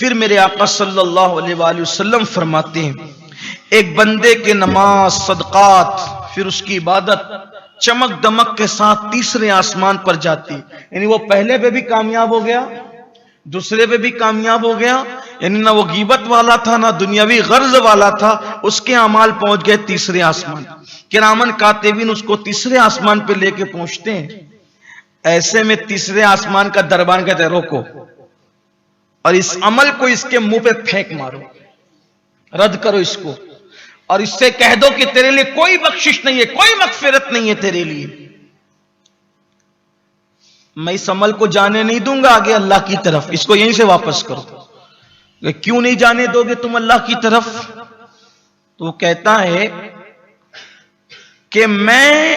پھر میرے آقا صلی اللہ علیہ وآلہ وسلم فرماتے ہیں ایک بندے کے نماز، صدقات، پھر اس کی عبادت چمک دمک کے ساتھ تیسرے آسمان پر جاتی، یعنی وہ پہلے پہ بھی کامیاب ہو گیا، دوسرے پہ بھی کامیاب ہو گیا، یعنی نہ وہ غیبت والا تھا نہ دنیاوی غرض والا تھا، اس کے اعمال پہنچ گئے تیسرے آسمان۔ کرامن کاتبین اس کو تیسرے آسمان پہ لے کے پہنچتے ہیں۔ ایسے میں تیسرے آسمان کا دربان کہتے ہیں روکو اور اس عمل کو اس کے منہ پہ پھینک مارو، رد کرو اس کو، اور اس سے کہہ دو کہ تیرے لیے کوئی بخشش نہیں ہے، کوئی مغفرت نہیں ہے تیرے لیے، میں اس عمل کو جانے نہیں دوں گا آگے اللہ کی طرف، اس کو یہیں سے واپس کرو۔ کیوں نہیں جانے دو گے تم اللہ کی طرف؟ تو وہ کہتا ہے کہ میں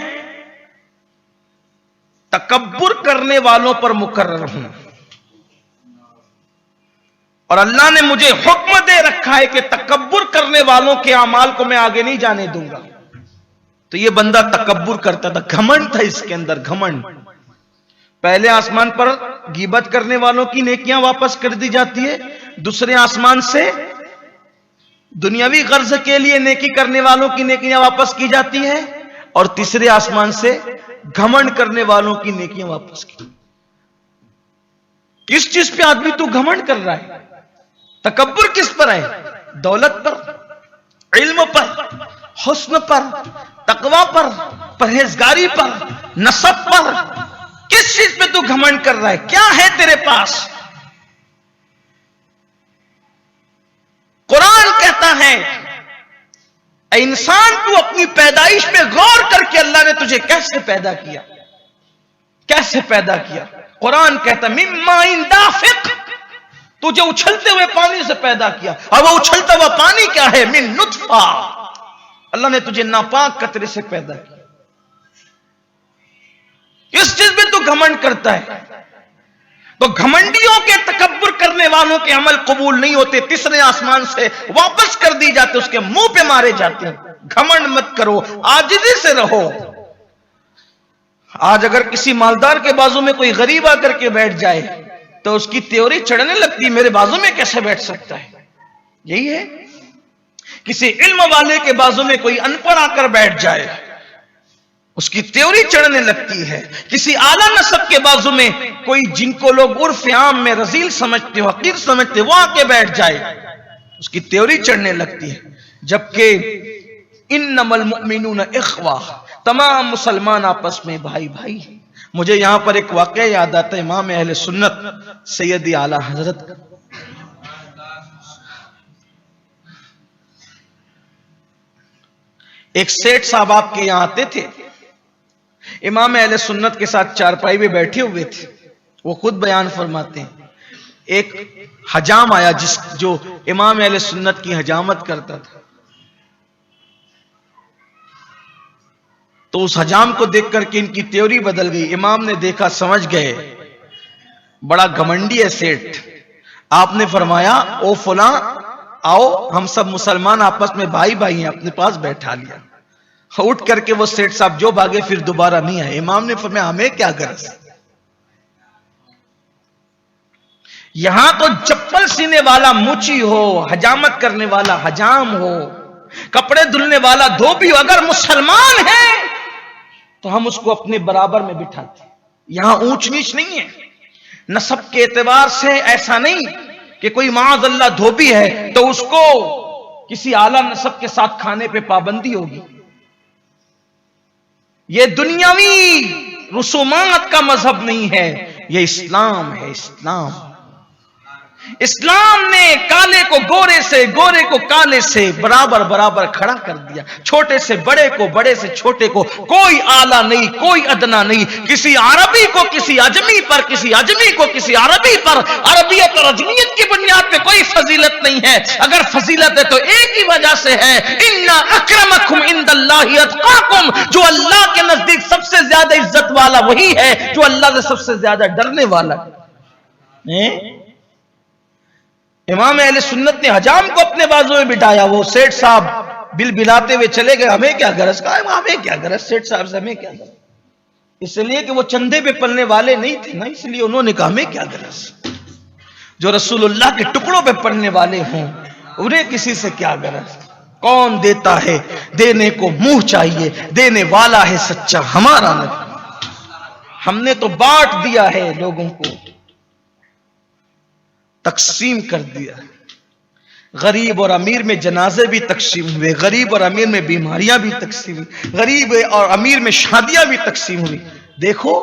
تکبر کرنے والوں پر مقرر ہوں، اور اللہ نے مجھے حکم دے رکھا ہے کہ تکبر کرنے والوں کے اعمال کو میں آگے نہیں جانے دوں گا۔ تو یہ بندہ تکبر کرتا تھا، گھمنڈ تھا اس کے اندر، گھمنڈ۔ پہلے آسمان پر غیبت کرنے والوں کی نیکیاں واپس کر دی جاتی ہے، دوسرے آسمان سے دنیاوی غرض کے لیے نیکی کرنے والوں کی نیکیاں واپس کی جاتی ہے، اور تیسرے آسمان سے گھمنڈ کرنے والوں کی نیکیاں واپس کی۔ کس چیز پہ آدمی تو گھمنڈ کر رہا ہے؟ تکبر کس پر ہے؟ دولت پر، علم پر، حسن پر، تقوی پر، پرہیزگاری پر، نسب پر، کس چیز پہ تو گھمنڈ کر رہا ہے؟ کیا ہے تیرے پاس؟ قرآن کہتا ہے اے انسان تو اپنی پیدائش پہ غور کر کے اللہ نے تجھے کیسے پیدا کیا، کیسے پیدا کیا۔ قرآن کہتا ہے مما دافق، تجھے اچھلتے ہوئے پانی سے پیدا کیا، اور وہ اچھلتا ہوا پانی کیا ہے؟ من نطفہ، اللہ نے تجھے ناپاک قطرے سے پیدا کیا۔ اس چیز میں تو گھمنڈ کرتا ہے۔ تو گھمنڈیوں کے، تکبر کرنے والوں کے عمل قبول نہیں ہوتے، تیسرے آسمان سے واپس کر دی جاتے، اس کے منہ پہ مارے جاتے ہیں۔ گھمنڈ مت کرو، عاجزی سے رہو۔ آج اگر کسی مالدار کے بازو میں کوئی غریب آ کر کے بیٹھ جائے تو اس کی تیوری چڑھنے لگتی، میرے بازو میں کیسے بیٹھ سکتا ہے؟ یہی ہے۔ کسی علم والے کے بازو میں کوئی ان پڑھ آ کر بیٹھ جائے، اس کی تیوری چڑھنے لگتی ہے۔ کسی اعلیٰ نسب کے بازو میں کوئی، جن کو لوگ عرف عام میں رذیل سمجھتے ہو، حقیر سمجھتے، وہ آ کے بیٹھ جائے، اس کی تیوری چڑھنے لگتی ہے۔ جبکہ انما المؤمنون اخوہ، تمام مسلمان آپس میں بھائی بھائی۔ مجھے یہاں پر ایک واقعہ یاد آتا ہے امام اہل سنت سیدی اعلیٰ حضرت کا۔ ایک سیٹھ صاحب آپ کے یہاں آتے تھے، امام اہل سنت کے ساتھ چارپائی میں بیٹھے ہوئے تھے۔ وہ خود بیان فرماتے ہیں ایک حجام آیا جو امام اہل سنت کی حجامت کرتا تھا، تو اس حجام کو دیکھ کر کے ان کی تیوری بدل گئی۔ امام نے دیکھا، سمجھ گئے بڑا گھمنڈی ہے سیٹھ۔ آپ نے فرمایا او فلاں آؤ، ہم سب مسلمان آپس میں بھائی بھائی ہیں، اپنے پاس بیٹھا لیا۔ اٹھ کر کے وہ سیٹھ صاحب جو بھاگے پھر دوبارہ نہیں آئے۔ امام نے فرمایا ہمیں کیا غرض؟ یہاں تو چپل سینے والا موچی ہو، حجامت کرنے والا حجام ہو، کپڑے دھلنے والا دھوبی ہو، اگر مسلمان ہے تو ہم اس کو اپنے برابر میں بٹھاتے ہیں۔ یہاں اونچ نیچ نہیں ہے۔ نسب کے اعتبار سے ایسا نہیں کہ کوئی معاذ اللہ دھوبی ہے تو اس کو کسی اعلیٰ نسب کے ساتھ کھانے پہ پابندی ہوگی۔ یہ دنیاوی رسومات کا مذہب نہیں ہے، یہ اسلام ہے۔ اسلام نے کالے کو گورے سے، گورے کو کالے سے برابر برابر کھڑا کر دیا۔ چھوٹے سے بڑے کو، بڑے سے چھوٹے کو، کوئی اعلیٰ نہیں، کوئی ادنا نہیں۔ کسی عربی کو کسی اجمی پر، کسی اجمی کو کسی عربی پر، عربیت اور اجمیت کی بنیاد پہ کوئی فضیلت نہیں ہے۔ اگر فضیلت ہے تو ایک ہی وجہ سے ہے، ان اکرمکم عند اللہ اتقاکم، جو اللہ کے نزدیک سب سے زیادہ عزت والا وہی ہے جو اللہ سے سب سے زیادہ ڈرنے والا ہے۔ امام اہل سنت نے حجام کو اپنے بازو میں بٹھایا، وہ سیٹھ صاحب بل بلاتے ہوئے چلے گئے۔ ہمیں کیا غرض؟ کہا ہمیں کیا غرض سیٹھ صاحب سے، ہمیں کیا غرض؟ اس لیے کہ وہ چندے پہ پلنے والے نہیں تھے نا، اس لیے انہوں نے کہا ہمیں کیا غرض۔ جو رسول اللہ کے ٹکڑوں پہ پڑنے والے ہوں انہیں کسی سے کیا غرض؟ کون دیتا ہے؟ دینے کو منہ چاہیے، دینے والا ہے سچا ہمارا نبی۔ ہم نے تو بانٹ دیا ہے، لوگوں کو تقسیم کر دیا۔ غریب اور امیر میں جنازے بھی تقسیم ہوئے، غریب اور امیر میں بیماریاں بھی تقسیم ہوئی، غریب اور امیر میں شادیاں بھی تقسیم ہوئی۔ دیکھو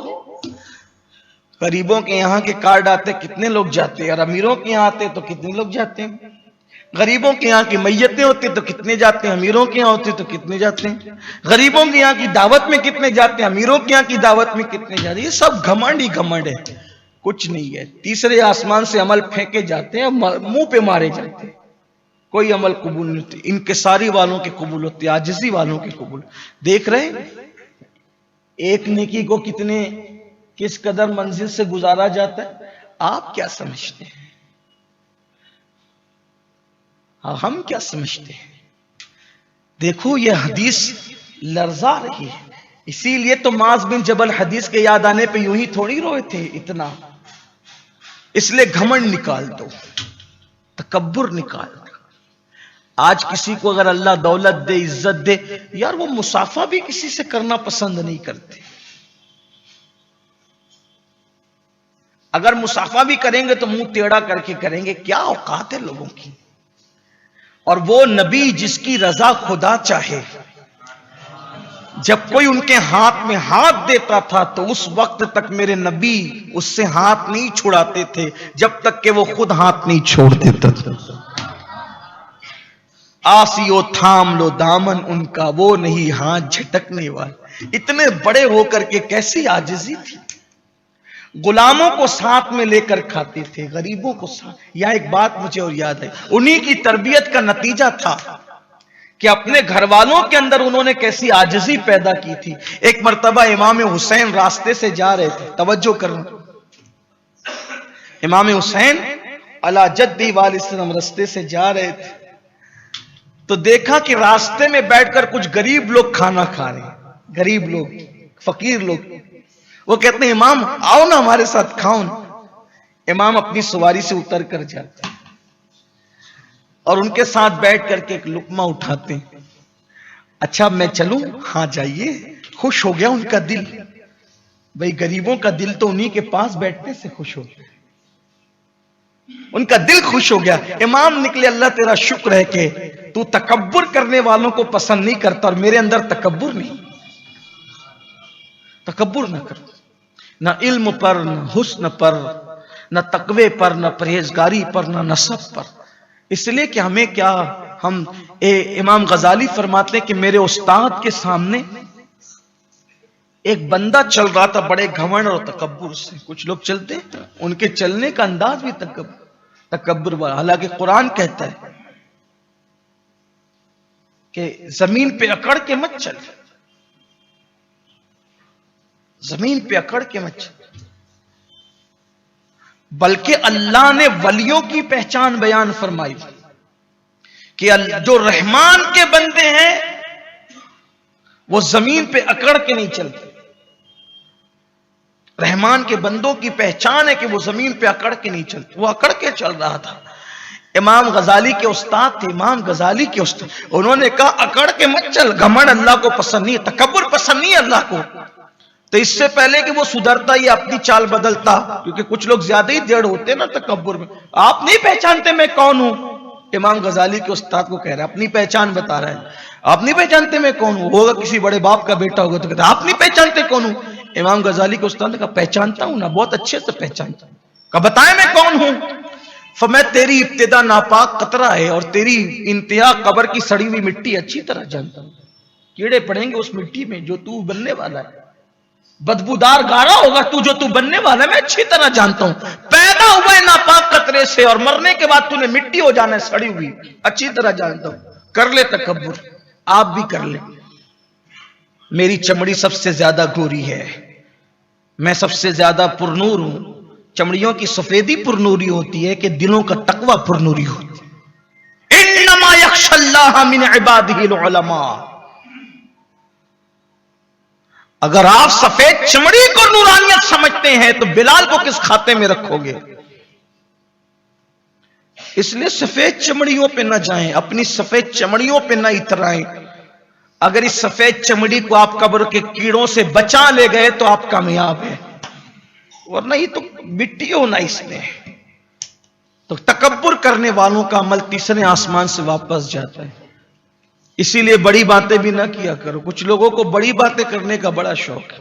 غریبوں کے یہاں کے کارڈ آتے کتنے لوگ جاتے ہیں، اور امیروں کے یہاں آتے تو کتنے لوگ جاتے ہیں۔ غریبوں کے یہاں کی میتیں ہوتی تو کتنے جاتے ہیں، امیروں کے یہاں ہوتی تو کتنے جاتے ہیں۔ غریبوں کے یہاں کی دعوت میں کتنے جاتے ہیں، امیروں کے یہاں کی دعوت میں کتنے جاتے ہیں۔ یہ سب گھمنڈ ہی گھمنڈ ہے، کچھ نہیں ہے۔ تیسرے آسمان سے عمل پھینکے جاتے ہیں، منہ پہ مارے جاتے ہیں، کوئی عمل قبول نہیں ہوتی۔ انکساری والوں کے قبول ہوتے، عاجزی والوں کے قبول۔ دیکھ رہے ہیں ایک نیکی کو کس قدر منزل سے گزارا جاتا ہے۔ آپ کیا سمجھتے ہیں؟ ہم کیا سمجھتے ہیں؟ دیکھو یہ حدیث لرزا رہی ہے، اسی لیے تو معاذ بن جبل حدیث کے یاد آنے پہ یوں ہی تھوڑی روئے تھے اتنا۔ اس لیے گھمنڈ نکال دو، تکبر نکال دو۔ آج کسی کو اگر اللہ دولت دے، عزت دے، یار وہ مصافحہ بھی کسی سے کرنا پسند نہیں کرتے۔ اگر مصافحہ بھی کریں گے تو منہ ٹیڑھا کر کے کریں گے۔ کیا اوقات ہے لوگوں کی۔ اور وہ نبی جس کی رضا خدا چاہے، جب کوئی ان کے ہاتھ میں ہاتھ دیتا تھا تو اس وقت تک میرے نبی اس سے ہاتھ نہیں چھڑاتے تھے جب تک کہ وہ خود ہاتھ نہیں چھوڑ دیتا تھا۔ آسیو تھام لو دامن ان کا، وہ نہیں ہاتھ جھٹکنے والے۔ اتنے بڑے ہو کر کے کیسی عاجزی تھی۔ غلاموں کو ساتھ میں لے کر کھاتے تھے، غریبوں کو ساتھ۔ یہاں ایک بات مجھے اور یاد ہے، انہی کی تربیت کا نتیجہ تھا کہ اپنے گھر والوں کے اندر انہوں نے کیسی عاجزی پیدا کی تھی۔ ایک مرتبہ امام حسین راستے سے جا رہے تھے، توجہ کرنا، امام حسین علی جدی والد السلام راستے سے جا رہے تھے تو دیکھا کہ راستے میں بیٹھ کر کچھ غریب لوگ کھانا کھا رہے ہیں، غریب لوگ، فقیر لوگ۔ وہ کہتے ہیں امام آؤ نا ہمارے ساتھ کھاؤ نا۔ امام اپنی سواری سے اتر کر جاتے ہیں اور ان کے ساتھ بیٹھ کر کے ایک لقمہ اٹھاتے ہیں۔ اچھا میں چلوں؟ ہاں جائیے۔ خوش ہو گیا ان کا دل، بھئی غریبوں کا دل تو انہی کے پاس بیٹھنے سے خوش ہو گیا، ان کا دل خوش ہو گیا۔ امام نکلے، اللہ تیرا شکر ہے کہ تو تکبر کرنے والوں کو پسند نہیں کرتا، اور میرے اندر تکبر نہیں۔ تکبر نہ کرو، نہ علم پر، نہ حسن پر، نہ تقوی پر، نہ پرہیزگاری پر، نہ نسب پر۔ اس لیے کہ ہمیں کیا، ہم امام غزالی فرماتے ہیں کہ میرے استاد کے سامنے ایک بندہ چل رہا تھا بڑے گھمنڈ اور تکبر سے۔ کچھ لوگ چلتے ہیں ان کے چلنے کا انداز بھی تکبر والا، حالانکہ قرآن کہتا ہے کہ زمین پہ اکڑ کے مت چل، زمین پہ اکڑ کے مت چل۔ بلکہ اللہ نے ولیوں کی پہچان بیان فرمائی کہ جو رحمان کے بندے ہیں وہ زمین پہ اکڑ کے نہیں چلتے۔ رحمان کے بندوں کی پہچان ہے کہ وہ زمین پہ اکڑ کے نہیں چلتے، وہ اکڑ کے چل رہا تھا۔ امام غزالی کے استاد تھے، امام غزالی کے استاد، انہوں نے کہا اکڑ کے مت چل، گھمنڈ اللہ کو پسند نہیں ہے، تکبر پسند نہیں ہے اللہ کو۔ تو اس سے پہلے کہ وہ سدھرتا یا اپنی چال بدلتا، کیونکہ کچھ لوگ زیادہ ہی جڑ ہوتے نا تکبر میں، آپ نہیں پہچانتے میں کون ہوں۔ امام غزالی کے استاد کو کہہ رہا ہے، اپنی پہچان بتا رہا ہے، آپ نہیں پہچانتے میں کون ہوں۔ ہوگا کسی بڑے باپ کا بیٹا ہوگا تو کہتا ہے آپ نہیں پہچانتے کون ہوں۔ امام غزالی کے استاد نے کہا پہچانتا ہوں نا، بہت اچھے سے پہچانتا ہوں۔ کہا بتائیں میں کون ہوں۔ فرمایا تیری ابتدا ناپاک قطرہ ہے اور تیری انتہا قبر کی سڑی ہوئی مٹی اچھی طرح جانتا ہوں۔ کیڑے پڑیں گے اس مٹی میں جو تو بننے والا ہے، بدبودار گارا ہوگا تو بننے والا ہے، میں اچھی طرح جانتا ہوں۔ پیدا ہوئے ناپاک قطرے سے اور مرنے کے بعد تو نے مٹی ہو جانا ہے سڑی ہوئی، اچھی طرح جانتا ہوں۔ کر لے تکبر، آپ بھی کر لیں۔ میری چمڑی سب سے زیادہ گوری ہے، میں سب سے زیادہ پرنور ہوں۔ چمڑیوں کی سفیدی پرنوری ہوتی ہے کہ دلوں کا تقوی پرنوری ہوتی ہے۔ انما یخشی اللہ من عبادہ العلماء۔ اگر آپ سفید چمڑی کو نورانیت سمجھتے ہیں تو بلال کو کس کھاتے میں رکھو گے؟ اس لیے سفید چمڑیوں پہ نہ جائیں، اپنی سفید چمڑیوں پہ نہ اترائیں۔ اگر اس سفید چمڑی کو آپ قبر کے کیڑوں سے بچا لے گئے تو آپ کامیاب ہیں، ورنہ یہ تو مٹی ہونا اس میں۔ تو تکبر کرنے والوں کا عمل تیسرے آسمان سے واپس جاتا ہے۔ اسی لیے بڑی باتیں بھی نہ کیا کرو۔ کچھ لوگوں کو بڑی باتیں کرنے کا بڑا شوق ہے۔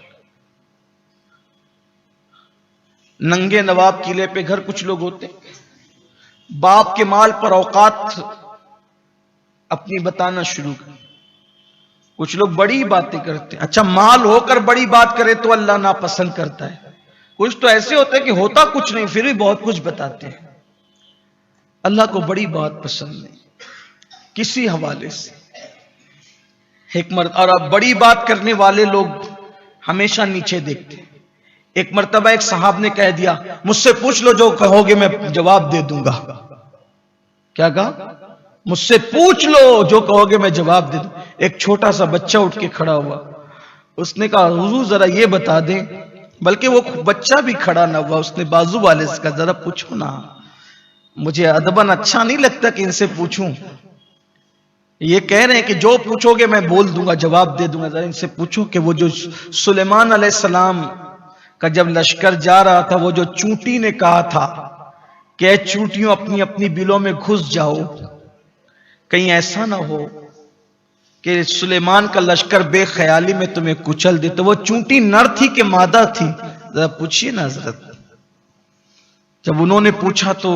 ننگے نواب قلعے پہ گھر کچھ لوگ ہوتے ہیں، باپ کے مال پر اوقات اپنی بتانا شروع کر۔ کچھ لوگ بڑی باتیں کرتے ہیں، اچھا مال ہو کر بڑی بات کرے تو اللہ ناپسند کرتا ہے۔ کچھ تو ایسے ہوتے ہیں کہ ہوتا کچھ نہیں پھر بھی بہت کچھ بتاتے ہیں۔ اللہ کو بڑی بات پسند نہیں کسی حوالے سے۔ حکمت اور اب بڑی بات کرنے والے لوگ ہمیشہ نیچے دیکھتے ہیں۔ ایک مرتبہ ایک صاحب نے کہہ دیا، مجھ سے پوچھ لو جو کہو گے میں جواب دے دوں گا۔ کیا کہا؟ مجھ سے پوچھ لو جو کہو گے میں جواب دے دوں۔ ایک چھوٹا سا بچہ اٹھ کے کھڑا ہوا، اس نے کہا حضور ذرا یہ بتا دیں، بلکہ وہ بچہ بھی کھڑا نہ ہوا، اس نے بازو والے سے کہا ذرا پوچھو نا، مجھے ادباً اچھا نہیں لگتا کہ ان سے پوچھوں، یہ کہہ رہے ہیں کہ جو پوچھو گے میں بول دوں گا، جواب دے دوں گا، ذرا ان سے پوچھو کہ وہ جو سلیمان علیہ السلام کا جب لشکر جا رہا تھا، وہ جو چونٹی نے کہا تھا کہ اے چونٹیوں اپنی اپنی بلوں میں گھس جاؤ، کہیں ایسا نہ ہو کہ سلیمان کا لشکر بے خیالی میں تمہیں کچل دے، تو وہ چونٹی نر تھی کہ مادہ تھی؟ ذرا پوچھئے نا حضرت۔ جب انہوں نے پوچھا تو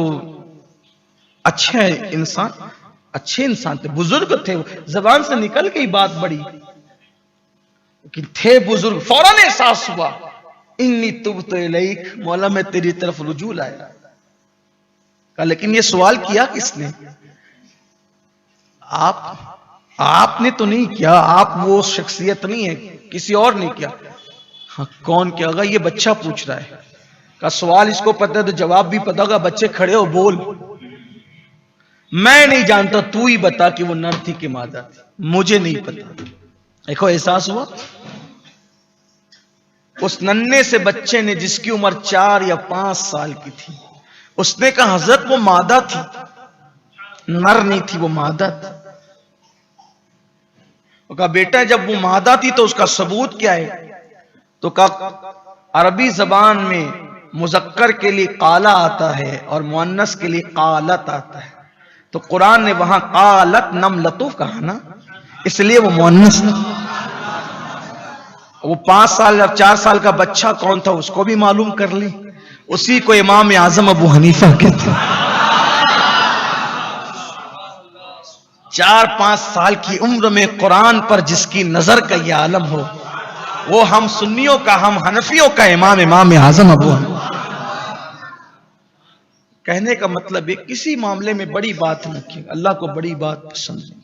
اچھے انسان تھے، بزرگ تھے، زبان سے نکل گئی بات بڑی، لیکن تھے بزرگ۔ فوراً احساس ہوا انی تبت الیک، مولا میں تیری طرف رجوع لایا۔ کہا لیکن یہ سوال کیا کس نے؟ آپ نے تو نہیں کیا، آپ وہ شخصیت نہیں ہے، کسی اور نے کیا؟ ہاں کون کیا ہوگا؟ یہ بچہ پوچھ رہا ہے۔ کہا سوال اس کو پتہ ہے تو جواب بھی پتہ ہوگا، بچے کھڑے ہو بول۔ میں نہیں جانتا، تو ہی بتا کہ وہ نر تھی کہ مادہ تھی، مجھے نہیں پتا۔ دیکھو احساس ہوا اس ننھے سے بچے نے جس کی عمر 4 یا 5 سال کی تھی، اس نے کہا حضرت وہ مادہ تھی، نر نہیں تھی، وہ مادہ تھی۔ وہ کہا بیٹا جب وہ مادہ تھی تو اس کا ثبوت کیا ہے؟ تو کہا عربی زبان میں مذکر کے لیے قالا آتا ہے اور مؤنث کے لیے قالت آتا ہے، تو قرآن نے وہاں قالت نملتو کہا نا، اس لیے وہ مؤنث تھا۔ وہ 5 سال یا 4 سال کا بچہ کون تھا اس کو بھی معلوم کر لیں، اسی کو امام اعظم ابو حنیفہ کہتے ہیں۔ 4-5 سال کی عمر میں قرآن پر جس کی نظر کا یہ عالم ہو، وہ ہم سنیوں کا، ہم حنفیوں کا امام اعظم ابو حنیفہ۔ کہنے کا مطلب ہے کسی معاملے میں بڑی بات نہ کی، اللہ کو بڑی بات پسند ہے۔